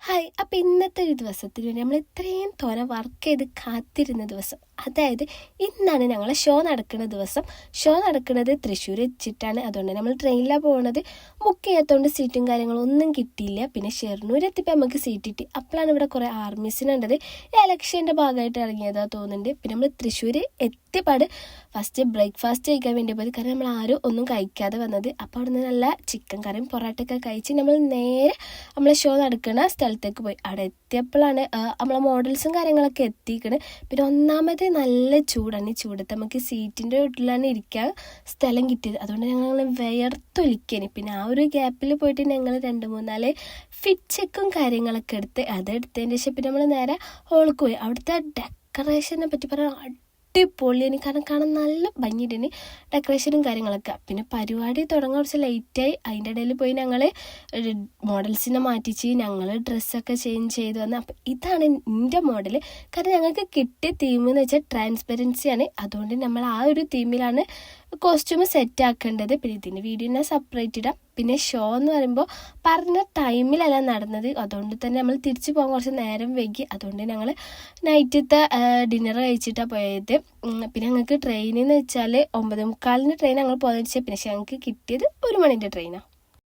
Hi. അപ്പം ഇന്നത്തെ ഒരു ദിവസത്തിന് വേണ്ടി നമ്മൾ ഇത്രയും തോനെ വർക്ക് ചെയ്ത് കാത്തിരുന്ന ദിവസം, അതായത് ഇന്നാണ് ഞങ്ങളെ ഷോ നടക്കുന്ന ദിവസം. ഷോ നടക്കുന്നത് തൃശ്ശൂർ വെച്ചിട്ടാണ്. അതുകൊണ്ട് നമ്മൾ ട്രെയിനിലാണ് പോകുന്നത്. ബുക്ക് ചെയ്യാത്തതുകൊണ്ട് സീറ്റും കാര്യങ്ങളും ഒന്നും കിട്ടിയില്ല. പിന്നെ ഷെർണൂർ എത്തിയപ്പോൾ നമുക്ക് സീറ്റ് കിട്ടി. അപ്പോഴാണ് ഇവിടെ കുറേ ആർമീസിനുണ്ടത്. ഇലക്ഷൻ്റെ ഭാഗമായിട്ട് ഇറങ്ങിയതാ തോന്നുന്നുണ്ട്. പിന്നെ നമ്മൾ തൃശ്ശൂർ എത്തിയപാട് ഫസ്റ്റ് ബ്രേക്ക്ഫാസ്റ്റ് കഴിക്കാൻ വേണ്ടി പോയത്. കാരണം നമ്മൾ ആരും ഒന്നും കഴിക്കാതെ വന്നത്. അപ്പോൾ അവിടെ നിന്ന് നല്ല ചിക്കൻ കറിയും പൊറോട്ടയൊക്കെ കഴിച്ച് നമ്മൾ നേരെ നമ്മളെ ഷോ നടക്കുന്ന സ്ഥലത്തേക്ക് പോയി. അവിടെ എത്തിയപ്പോഴാണ് നമ്മളെ മോഡൽസും കാര്യങ്ങളൊക്കെ എത്തിക്കണ്. പിന്നെ ഒന്നാമത് നല്ല ചൂടാണ്. ഈ ചൂടത്ത് നമുക്ക് സീറ്റിൻ്റെ വീട്ടിലാണ് ഇരിക്കാൻ സ്ഥലം കിട്ടിയത്. അതുകൊണ്ട് ഞങ്ങൾ വിയർത്തൊലിക്കേന്. പിന്നെ ആ ഒരു ഗ്യാപ്പിൽ പോയിട്ട് ഞങ്ങൾ 2-3 ഫിറ്റ് ചെക്കും കാര്യങ്ങളൊക്കെ അതെടുത്തതിൻ്റെ ശേഷം പിന്നെ നമ്മൾ നേരെ ഹോളിൽ പോയി. അവിടുത്തെ ഡെക്കറേഷനെ പറ്റി പറയാൻ അടിപൊളിയാണ്. കാരണം കാണാൻ നല്ല ഭംഗിയിട്ടാണ് ഡെക്കറേഷനും കാര്യങ്ങളൊക്കെ. പിന്നെ പരിപാടി തുടങ്ങാൻ കുറച്ച് ലേറ്റായി. അതിൻ്റെ ഇടയിൽ പോയി ഞങ്ങൾ മോഡൽസിനെ മാറ്റിച്ച് ഞങ്ങൾ ഡ്രസ്സൊക്കെ ചേഞ്ച് ചെയ്ത് വന്ന്. അപ്പം ഇതാണ് എൻ്റെ മോഡൽ. കാരണം ഞങ്ങൾക്ക് കിട്ടിയ തീം എന്ന് വെച്ചാൽ ട്രാൻസ്പെറൻസിയാണ്. അതുകൊണ്ട് നമ്മൾ ആ ഒരു തീമിലാണ് കോസ്റ്റ്യൂം സെറ്റ് ആക്കേണ്ടത്. പിന്നെ ഇതിൻ്റെ വീഡിയോ ഞാൻ സെപ്പറേറ്റ് ഇടാം. പിന്നെ ഷോ എന്ന് പറയുമ്പോൾ പറഞ്ഞ ടൈമിലല്ല നടന്നത്. അതുകൊണ്ട് തന്നെ നമ്മൾ തിരിച്ചു പോകാൻ കുറച്ച് നേരം വൈകി. അതുകൊണ്ട് ഞങ്ങൾ നൈറ്റത്തെ ഡിന്നർ കഴിച്ചിട്ടാണ് പോയത്. പിന്നെ ഞങ്ങൾക്ക് ട്രെയിനെന്ന് വെച്ചാൽ 9:45 ട്രെയിൻ ഞങ്ങൾ പോയെന്ന് വെച്ചാൽ പിന്നെ ഞങ്ങൾക്ക് കിട്ടിയത് 1 മണിൻ്റെ ട്രെയിനാണ്.